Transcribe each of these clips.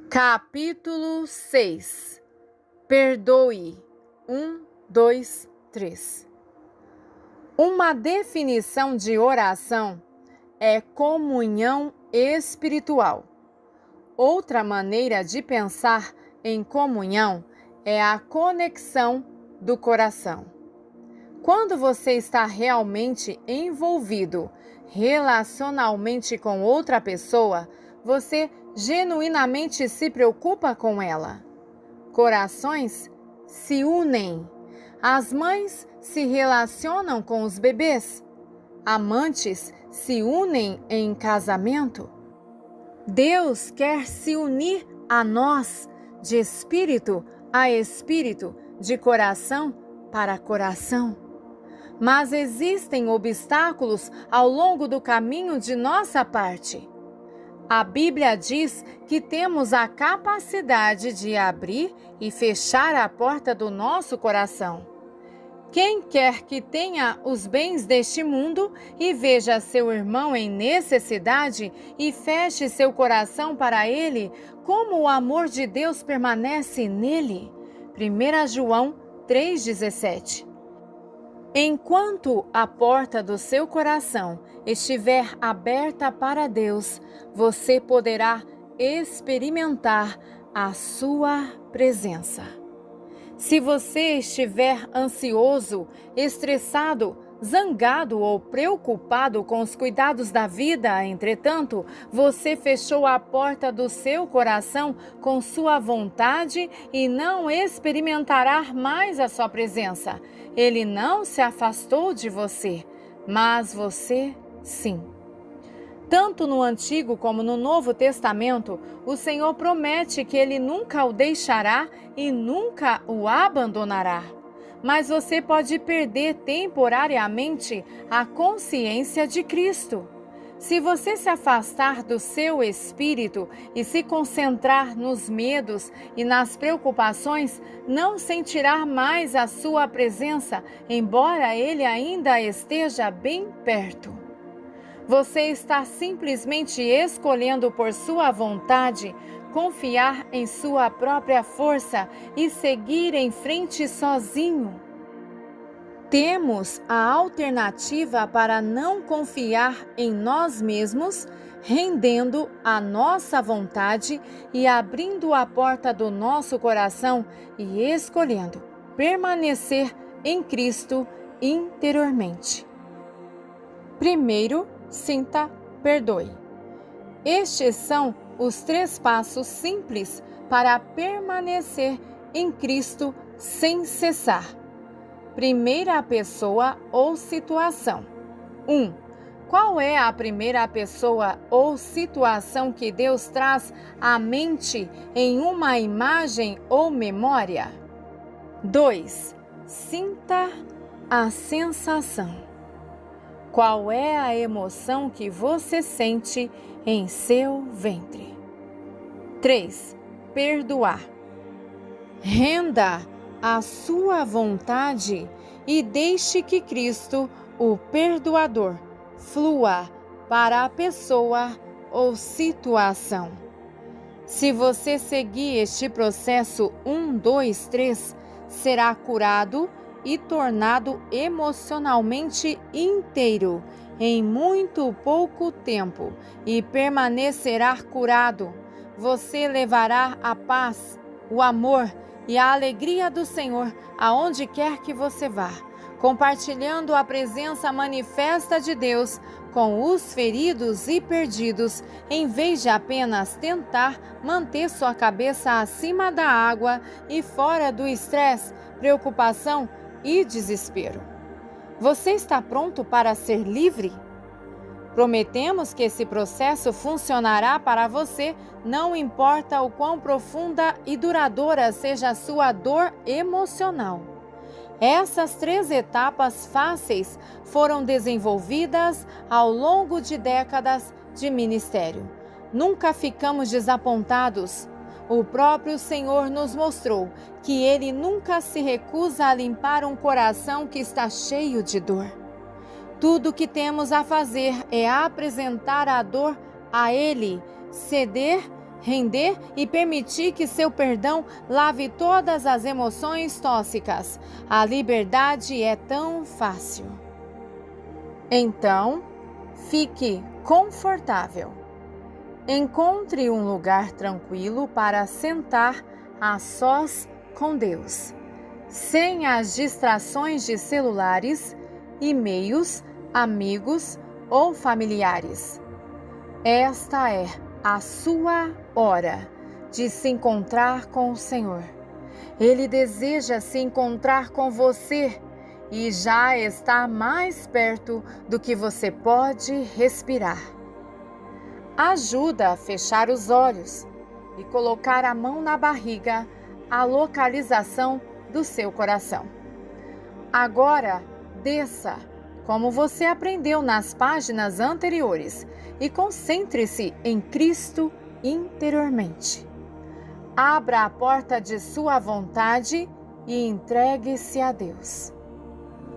Capítulo 6. Perdoe. 1, 2, 3. Uma definição de oração é comunhão espiritual. Outra maneira de pensar em comunhão é a conexão do coração. Quando você está realmente envolvido relacionalmente com outra pessoa, você genuinamente se preocupa com ela. Corações se unem. As mães se relacionam com os bebês. Amantes se unem em casamento. Deus quer se unir a nós de espírito a espírito, de coração para coração. Mas existem obstáculos ao longo do caminho de nossa parte. A Bíblia diz que temos a capacidade de abrir e fechar a porta do nosso coração. Quem quer que tenha os bens deste mundo e veja seu irmão em necessidade e feche seu coração para ele, como o amor de Deus permanece nele? 1 João 3,17. Enquanto a porta do seu coração estiver aberta para Deus, você poderá experimentar a sua presença. Se você estiver ansioso, estressado, zangado ou preocupado com os cuidados da vida, entretanto, você fechou a porta do seu coração com sua vontade e não experimentará mais a sua presença. Ele não se afastou de você, mas você sim. Tanto no Antigo como no Novo Testamento, o Senhor promete que Ele nunca o deixará e nunca o abandonará. Mas você pode perder temporariamente a consciência de Cristo. Se você se afastar do seu espírito e se concentrar nos medos e nas preocupações, não sentirá mais a sua presença, embora Ele ainda esteja bem perto. Você está simplesmente escolhendo por sua vontade confiar em sua própria força e seguir em frente sozinho. Temos a alternativa para não confiar em nós mesmos, rendendo a nossa vontade e abrindo a porta do nosso coração e escolhendo permanecer em Cristo interiormente. Primeiro, sinta, perdoe. Estes são os 3 passos simples para permanecer em Cristo sem cessar. Primeira pessoa ou situação. 1. Qual é a primeira pessoa ou situação que Deus traz à mente em uma imagem ou memória? 2. Sinta a sensação. Qual é a emoção que você sente em seu ventre? 3. Perdoar. Renda a sua vontade e deixe que Cristo, o perdoador, flua para a pessoa ou situação. Se você seguir este processo 1, 2, 3, será curado e tornado emocionalmente inteiro em muito pouco tempo e permanecerá curado. Você levará a paz, o amor e a alegria do Senhor aonde quer que você vá, compartilhando a presença manifesta de Deus com os feridos e perdidos, em vez de apenas tentar manter sua cabeça acima da água e fora do estresse, preocupação e desespero. Você está pronto para ser livre? Prometemos que esse processo funcionará para você, não importa o quão profunda e duradoura seja a sua dor emocional. Essas 3 etapas fáceis foram desenvolvidas ao longo de décadas de ministério. Nunca ficamos desapontados. O próprio Senhor nos mostrou que Ele nunca se recusa a limpar um coração que está cheio de dor. Tudo o que temos a fazer é apresentar a dor a Ele, ceder render e permitir que seu perdão lave todas as emoções tóxicas. A liberdade é tão fácil. Então, fique confortável. Encontre um lugar tranquilo para sentar a sós com Deus, sem as distrações de celulares, e-mails, amigos ou familiares. Esta é a sua hora de se encontrar com o Senhor. Ele deseja se encontrar com você e já está mais perto do que você pode respirar. Ajuda a fechar os olhos e colocar a mão na barriga, a localização do seu coração. Agora, desça, como você aprendeu nas páginas anteriores, e concentre-se em Cristo interiormente. Abra a porta de sua vontade e entregue-se a Deus.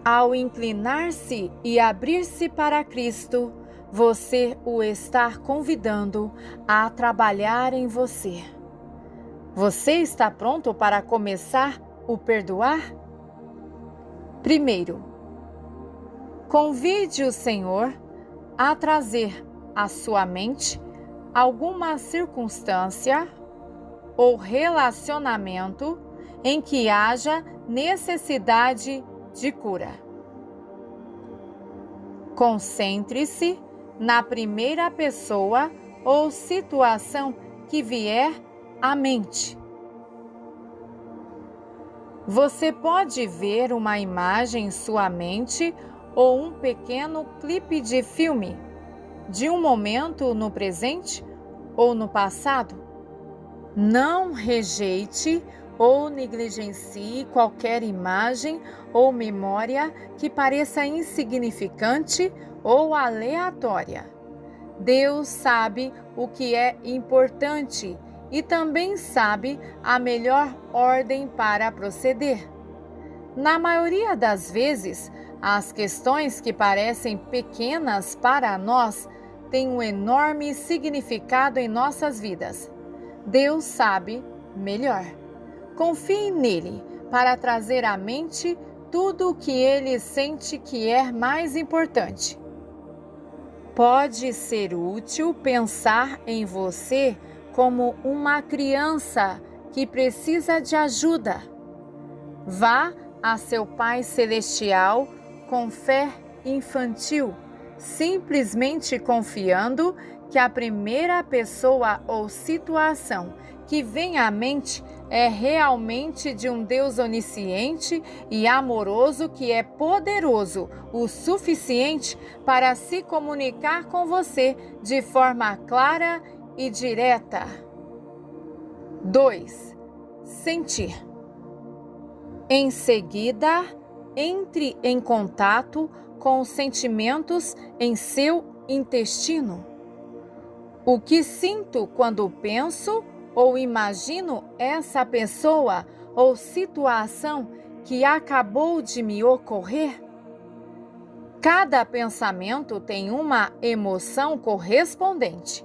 Ao inclinar-se e abrir-se para Cristo, você o está convidando a trabalhar em você. Você está pronto para começar o perdoar? Primeiro, convide o Senhor a trazer à sua mente alguma circunstância ou relacionamento em que haja necessidade de cura. Concentre-se na primeira pessoa ou situação que vier à mente. Você pode ver uma imagem em sua mente ou um pequeno clipe de filme de um momento no presente ou no passado. Não rejeite ou negligencie qualquer imagem ou memória que pareça insignificante ou aleatória. Deus sabe o que é importante e também sabe a melhor ordem para proceder. Na maioria das vezes, as questões que parecem pequenas para nós têm um enorme significado em nossas vidas. Deus sabe melhor. Confie nele para trazer à mente tudo o que ele sente que é mais importante. Pode ser útil pensar em você como uma criança que precisa de ajuda. Vá a seu Pai Celestial com fé infantil, simplesmente confiando que a primeira pessoa ou situação que vem à mente é realmente de um Deus onisciente e amoroso que é poderoso o suficiente para se comunicar com você de forma clara e direta. 2. Sentir. Em seguida, entre em contato com os sentimentos em seu intestino. O que sinto quando penso ou imagino essa pessoa ou situação que acabou de me ocorrer? Cada pensamento tem uma emoção correspondente.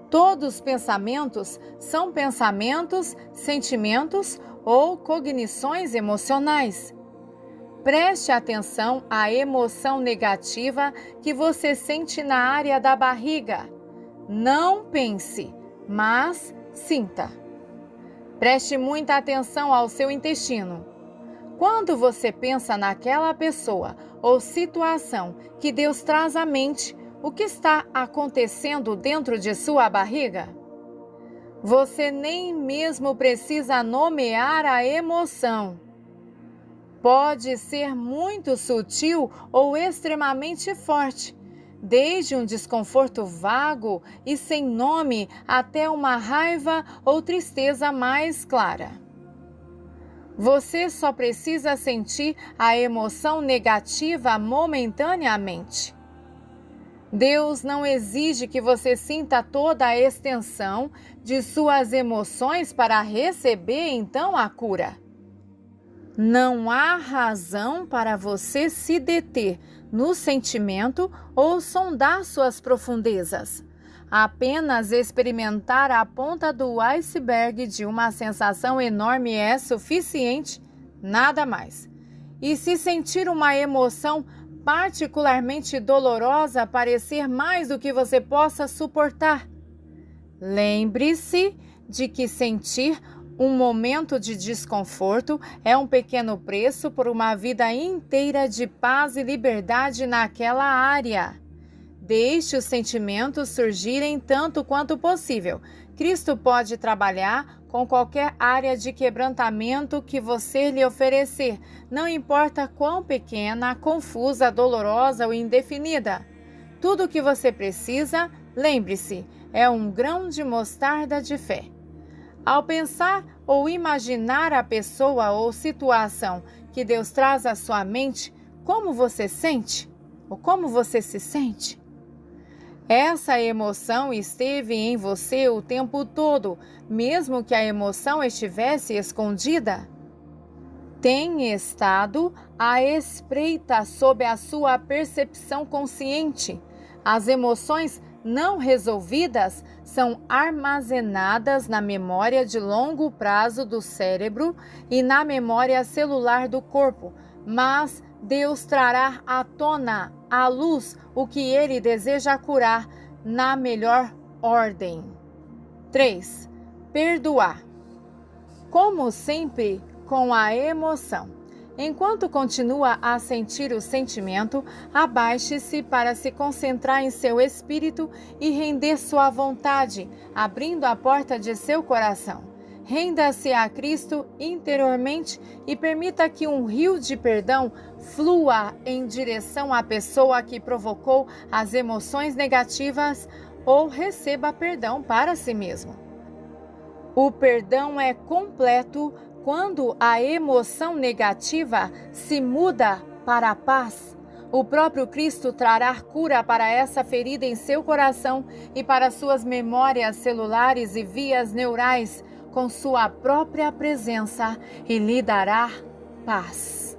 Todos os pensamentos são pensamentos, sentimentos ou cognições emocionais. Preste atenção à emoção negativa que você sente na área da barriga. Não pense, mas sinta. Preste muita atenção ao seu intestino. Quando você pensa naquela pessoa ou situação que Deus traz à mente, o que está acontecendo dentro de sua barriga? Você nem mesmo precisa nomear a emoção. Pode ser muito sutil ou extremamente forte, desde um desconforto vago e sem nome até uma raiva ou tristeza mais clara. Você só precisa sentir a emoção negativa momentaneamente. Deus não exige que você sinta toda a extensão de suas emoções para receber então a cura. Não há razão para você se deter no sentimento ou sondar suas profundezas. Apenas experimentar a ponta do iceberg de uma sensação enorme é suficiente, nada mais. E se sentir uma emoção particularmente dolorosa parecer mais do que você possa suportar, lembre-se de que sentir um momento de desconforto é um pequeno preço por uma vida inteira de paz e liberdade naquela área. Deixe os sentimentos surgirem tanto quanto possível. Cristo pode trabalhar com qualquer área de quebrantamento que você lhe oferecer, não importa quão pequena, confusa, dolorosa ou indefinida. Tudo o que você precisa, lembre-se, é um grão de mostarda de fé. Ao pensar ou imaginar a pessoa ou situação que Deus traz à sua mente, como você sente? Ou como você se sente? Essa emoção esteve em você o tempo todo, mesmo que a emoção estivesse escondida? Tem estado à espreita sob a sua percepção consciente. As emoções não resolvidas são armazenadas na memória de longo prazo do cérebro e na memória celular do corpo, mas Deus trará à tona, à luz, o que Ele deseja curar na melhor ordem. 3. Perdoar. Como sempre, com a emoção. Enquanto continua a sentir o sentimento, abaixe-se para se concentrar em seu espírito e render sua vontade, abrindo a porta de seu coração. Renda-se a Cristo interiormente e permita que um rio de perdão flua em direção à pessoa que provocou as emoções negativas ou receba perdão para si mesmo. O perdão é completo quando a emoção negativa se muda para a paz. O próprio Cristo trará cura para essa ferida em seu coração e para suas memórias celulares e vias neurais com sua própria presença e lhe dará paz.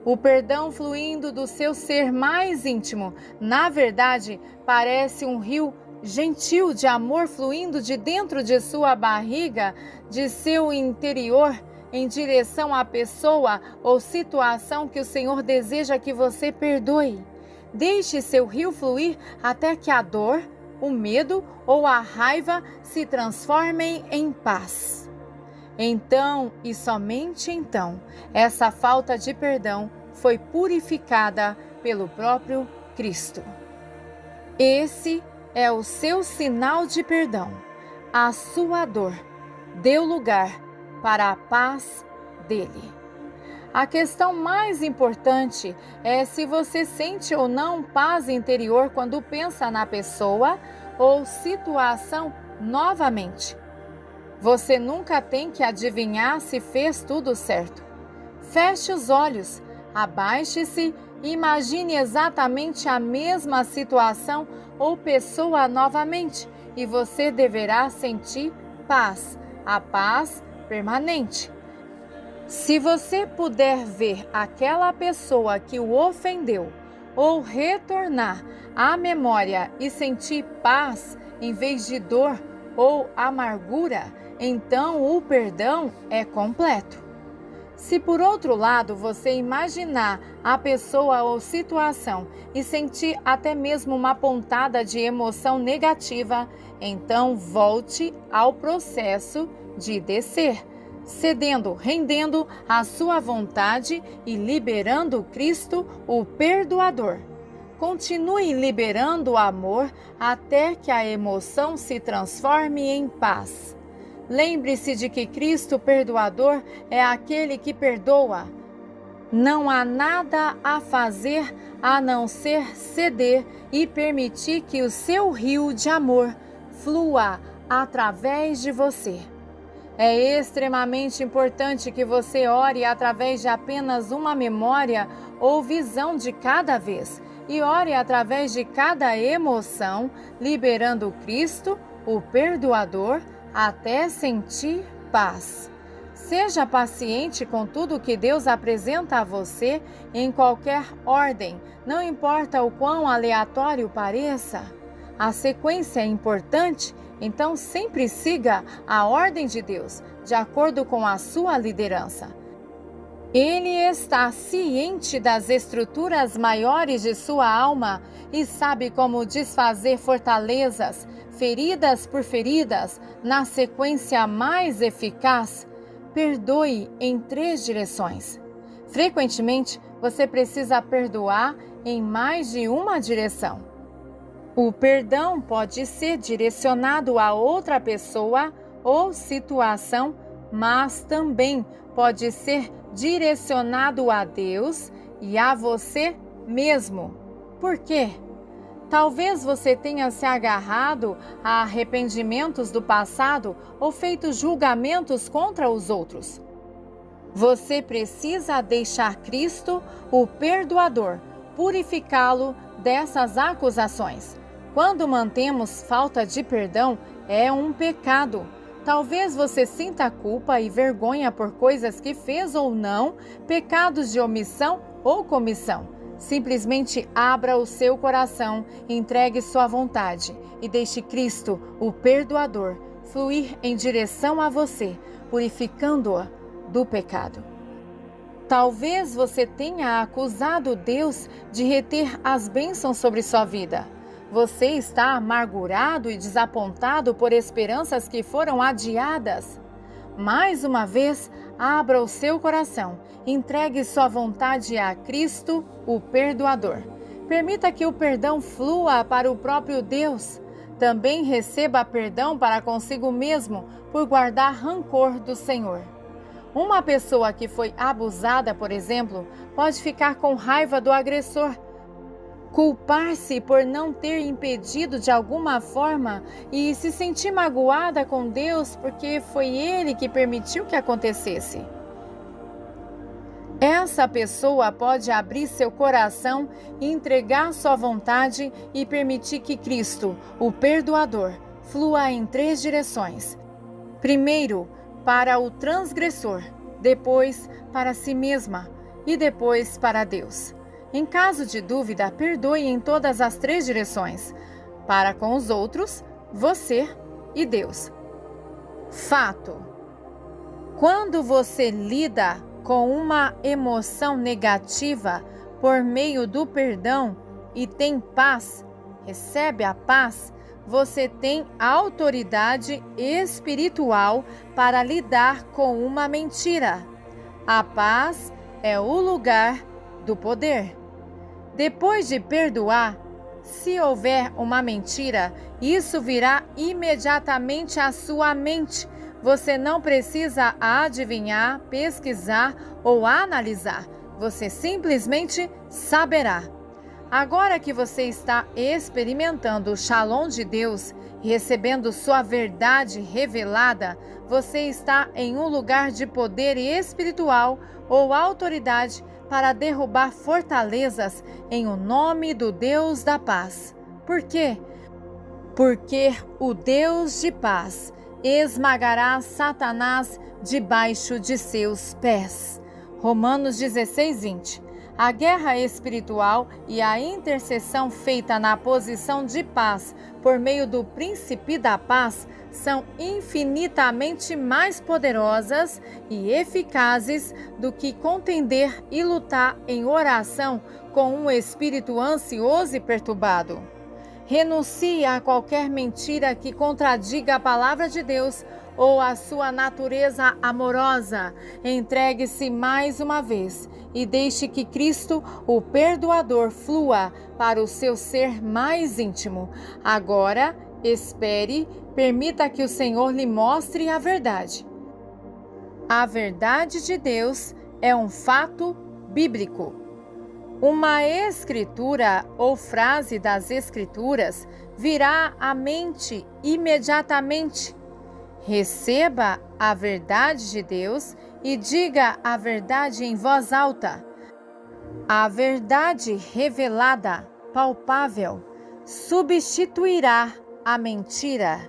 O perdão fluindo do seu ser mais íntimo, na verdade, parece um rio gentil de amor fluindo de dentro de sua barriga, de seu interior, em direção à pessoa ou situação que o Senhor deseja que você perdoe. Deixe seu rio fluir até que a dor, o medo ou a raiva se transformem em paz. Então, e somente então, essa falta de perdão foi purificada pelo próprio Cristo. Esse é o seu sinal de perdão. A sua dor deu lugar para a paz dele. A questão mais importante é se você sente ou não paz interior quando pensa na pessoa ou situação novamente. Você nunca tem que adivinhar se fez tudo certo. Feche os olhos, abaixe-se e imagine exatamente a mesma situação ou pessoa novamente e você deverá sentir paz, a paz permanente. Se você puder ver aquela pessoa que o ofendeu ou retornar à memória e sentir paz em vez de dor ou amargura, então o perdão é completo. Se por outro lado você imaginar a pessoa ou situação e sentir até mesmo uma pontada de emoção negativa, então volte ao processo de descer, cedendo, rendendo a sua vontade e liberando Cristo, o perdoador. Continue liberando o amor até que a emoção se transforme em paz. Lembre-se de que Cristo perdoador é aquele que perdoa. Não há nada a fazer a não ser ceder e permitir que o seu rio de amor flua através de você. É extremamente importante que você ore através de apenas uma memória ou visão de cada vez e ore através de cada emoção, liberando Cristo, o perdoador, até sentir paz. Seja paciente com tudo que Deus apresenta a você em qualquer ordem, não importa o quão aleatório pareça. A sequência é importante, então sempre siga a ordem de Deus, de acordo com a sua liderança. Ele está ciente das estruturas maiores de sua alma e sabe como desfazer fortalezas, feridas por feridas, na sequência mais eficaz. Perdoe em 3 direções. Frequentemente, você precisa perdoar em mais de uma direção. O perdão pode ser direcionado a outra pessoa ou situação, mas também pode ser direcionado a Deus e a você mesmo. Por quê? Talvez você tenha se agarrado a arrependimentos do passado ou feito julgamentos contra os outros. Você precisa deixar Cristo, o perdoador, purificá-lo dessas acusações. Quando mantemos falta de perdão, é um pecado. Talvez você sinta culpa e vergonha por coisas que fez ou não, pecados de omissão ou comissão. Simplesmente abra o seu coração, entregue sua vontade e deixe Cristo, o perdoador, fluir em direção a você, purificando-a do pecado. Talvez você tenha acusado Deus de reter as bênçãos sobre sua vida. Você está amargurado e desapontado por esperanças que foram adiadas. Mais uma vez, abra o seu coração, entregue sua vontade a Cristo, o perdoador. Permita que o perdão flua para o próprio Deus. Também receba perdão para consigo mesmo por guardar rancor do Senhor. Uma pessoa que foi abusada, por exemplo, pode ficar com raiva do agressor, culpar-se por não ter impedido de alguma forma e se sentir magoada com Deus porque foi Ele que permitiu que acontecesse. Essa pessoa pode abrir seu coração, entregar sua vontade e permitir que Cristo, o perdoador, flua em 3 direções. Primeiro, para o transgressor, depois para si mesma e depois para Deus. Em caso de dúvida, perdoe em todas as 3 direções, para com os outros, você e Deus. Fato: quando você lida com uma emoção negativa por meio do perdão e tem paz, recebe a paz, você tem autoridade espiritual para lidar com uma mentira. A paz é o lugar do poder. Depois de perdoar, se houver uma mentira, isso virá imediatamente à sua mente. Você não precisa adivinhar, pesquisar ou analisar. Você simplesmente saberá. Agora que você está experimentando o Shalom de Deus, recebendo sua verdade revelada, você está em um lugar de poder espiritual ou autoridade para derrubar fortalezas em o nome do Deus da paz. Por quê? Porque o Deus de paz esmagará Satanás debaixo de seus pés. Romanos 16:20. A guerra espiritual e a intercessão feita na posição de paz por meio do príncipe da paz são infinitamente mais poderosas e eficazes do que contender e lutar em oração com um espírito ansioso e perturbado. Renuncie a qualquer mentira que contradiga a palavra de Deus ou a sua natureza amorosa. Entregue-se mais uma vez e deixe que Cristo, o perdoador, flua para o seu ser mais íntimo. Agora, espere, permita que o Senhor lhe mostre a verdade. A verdade de Deus é um fato bíblico. Uma escritura ou frase das Escrituras virá à mente imediatamente. Receba a verdade de Deus e diga a verdade em voz alta. A verdade revelada, palpável, substituirá a mentira.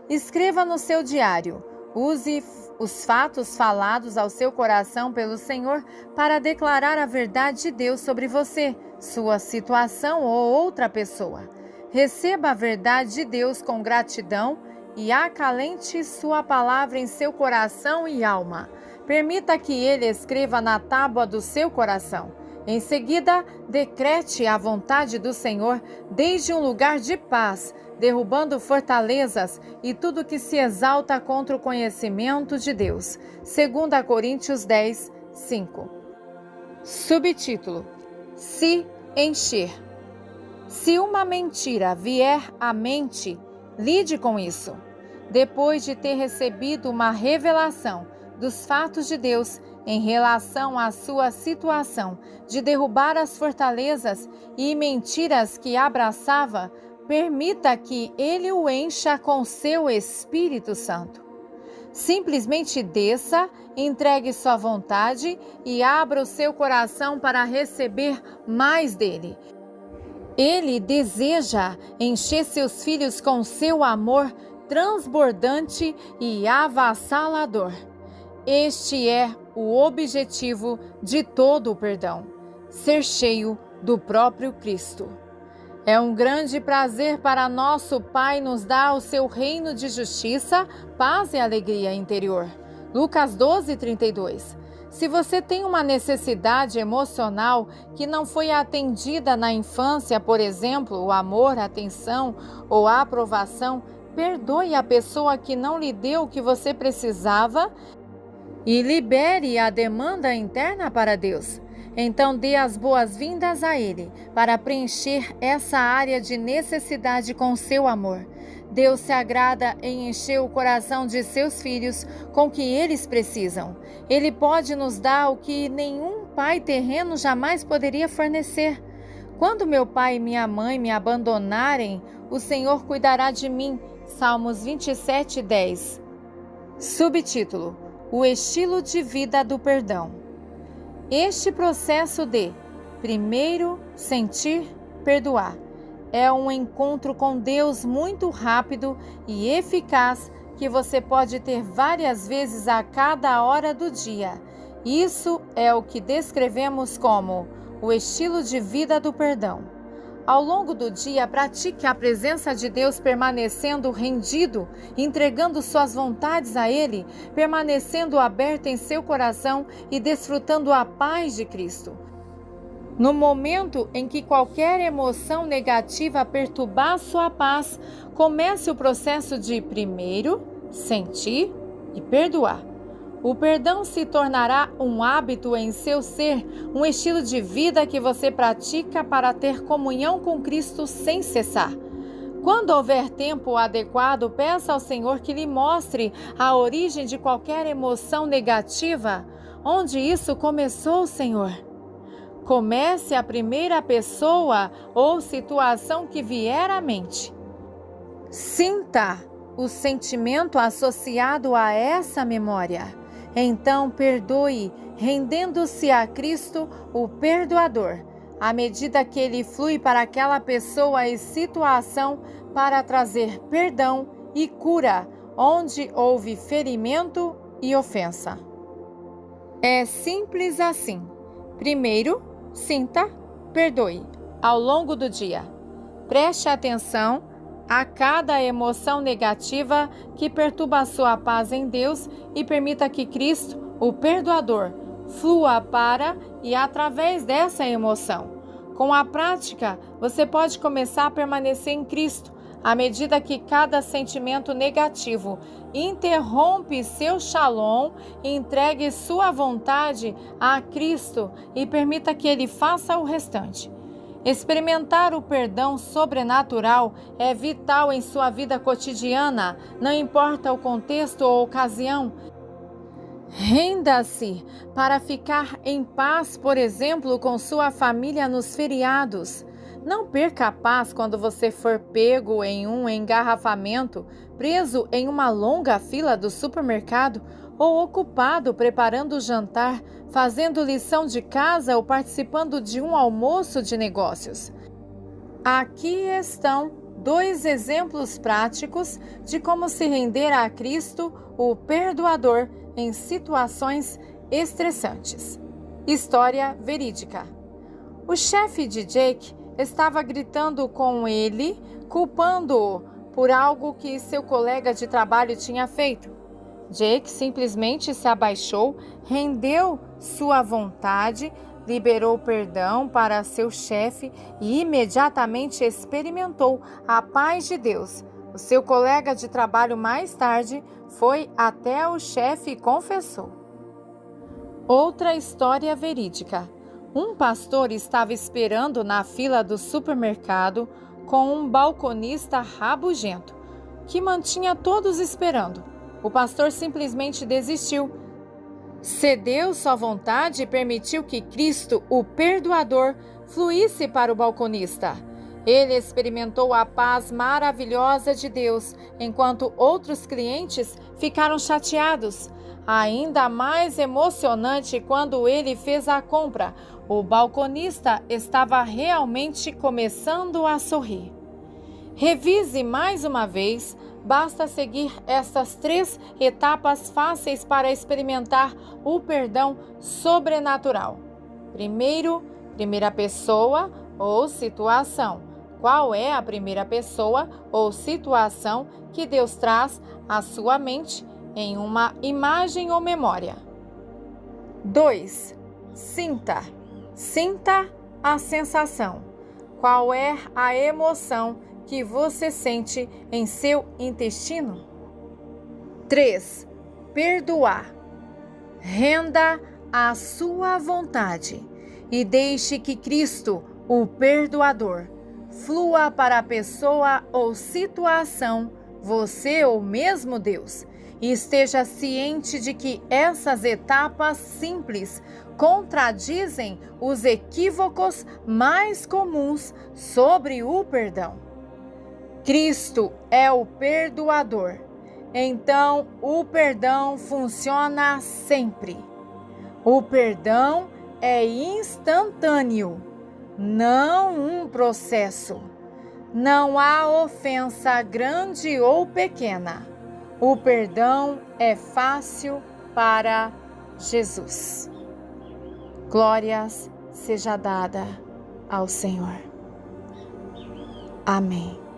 Escreva no seu diário. Use os fatos falados ao seu coração pelo Senhor para declarar a verdade de Deus sobre você, sua situação ou outra pessoa. Receba a verdade de Deus com gratidão e acalente sua palavra em seu coração e alma. Permita que Ele escreva na tábua do seu coração. Em seguida, decrete a vontade do Senhor desde um lugar de paz, derrubando fortalezas e tudo que se exalta contra o conhecimento de Deus. 2 Coríntios 10, 5. Subtítulo: Se encher. Se uma mentira vier à mente, lide com isso. Depois de ter recebido uma revelação dos fatos de Deus em relação à sua situação, de derrubar as fortalezas e mentiras que abraçava, permita que Ele o encha com seu Espírito Santo. Simplesmente desça, entregue sua vontade e abra o seu coração para receber mais dele. Ele deseja encher seus filhos com seu amor transbordante e avassalador. Este é o objetivo de todo o perdão: ser cheio do próprio Cristo. É um grande prazer para nosso Pai nos dar o seu reino de justiça, paz e alegria interior. Lucas 12:32. Se você tem uma necessidade emocional que não foi atendida na infância, por exemplo, o amor, a atenção ou a aprovação, perdoe a pessoa que não lhe deu o que você precisava e libere a demanda interna para Deus. Então dê as boas-vindas a Ele para preencher essa área de necessidade com seu amor. Deus se agrada em encher o coração de seus filhos com o que eles precisam. Ele pode nos dar o que nenhum pai terreno jamais poderia fornecer. Quando meu pai e minha mãe me abandonarem, o Senhor cuidará de mim. Salmos 27:10. Subtítulo: O estilo de vida do perdão. Este processo de, primeiro, sentir, perdoar, é um encontro com Deus muito rápido e eficaz que você pode ter várias vezes a cada hora do dia. Isso é o que descrevemos como o estilo de vida do perdão. Ao longo do dia, pratique a presença de Deus permanecendo rendido, entregando suas vontades a Ele, permanecendo aberto em seu coração e desfrutando a paz de Cristo. No momento em que qualquer emoção negativa perturbar sua paz, comece o processo de primeiro, sentir e perdoar. O perdão se tornará um hábito em seu ser, um estilo de vida que você pratica para ter comunhão com Cristo sem cessar. Quando houver tempo adequado, peça ao Senhor que lhe mostre a origem de qualquer emoção negativa. Onde isso começou, Senhor? Comece a primeira pessoa ou situação que vier à mente. Sinta o sentimento associado a essa memória. Então perdoe, rendendo-se a Cristo, o perdoador, à medida que Ele flui para aquela pessoa e situação para trazer perdão e cura, onde houve ferimento e ofensa. É simples assim. Primeiro, sinta, perdoe, ao longo do dia. Preste atenção a cada emoção negativa que perturba a sua paz em Deus e permita que Cristo, o perdoador, flua para e através dessa emoção. Com a prática, você pode começar a permanecer em Cristo, à medida que cada sentimento negativo interrompe seu shalom, entregue sua vontade a Cristo e permita que Ele faça o restante. Experimentar o perdão sobrenatural é vital em sua vida cotidiana, não importa o contexto ou ocasião. Renda-se para ficar em paz, por exemplo, com sua família nos feriados. Não perca a paz quando você for pego em um engarrafamento, preso em uma longa fila do supermercado ou ocupado preparando o jantar, fazendo lição de casa ou participando de um almoço de negócios. Aqui estão 2 exemplos práticos de como se render a Cristo, o perdoador, em situações estressantes. História verídica. O chefe de Jake estava gritando com ele, culpando-o por algo que seu colega de trabalho tinha feito. Jake simplesmente se abaixou, rendeu sua vontade, liberou perdão para seu chefe e imediatamente experimentou a paz de Deus. O seu colega de trabalho mais tarde foi até o chefe e confessou. Outra história verídica. Um pastor estava esperando na fila do supermercado com um balconista rabugento, que mantinha todos esperando. O pastor simplesmente desistiu. Cedeu sua vontade e permitiu que Cristo, o perdoador, fluísse para o balconista. Ele experimentou a paz maravilhosa de Deus, enquanto outros clientes ficaram chateados. Ainda mais emocionante quando ele fez a compra. O balconista estava realmente começando a sorrir. Revise mais uma vez. Basta seguir estas 3 etapas fáceis para experimentar o perdão sobrenatural. Primeiro, primeira pessoa ou situação. Qual é a primeira pessoa ou situação que Deus traz à sua mente em uma imagem ou memória? 2. Sinta. Sinta a sensação. Qual é a emoção que você sente em seu intestino? 3. Perdoar. Renda a sua vontade e deixe que Cristo, o perdoador, flua para a pessoa ou situação, você ou mesmo Deus. E esteja ciente de que essas etapas simples contradizem os equívocos mais comuns sobre o perdão. Cristo é o perdoador, então o perdão funciona sempre. O perdão é instantâneo, não um processo. Não há ofensa grande ou pequena. O perdão é fácil para Jesus. Glórias seja dada ao Senhor. Amém.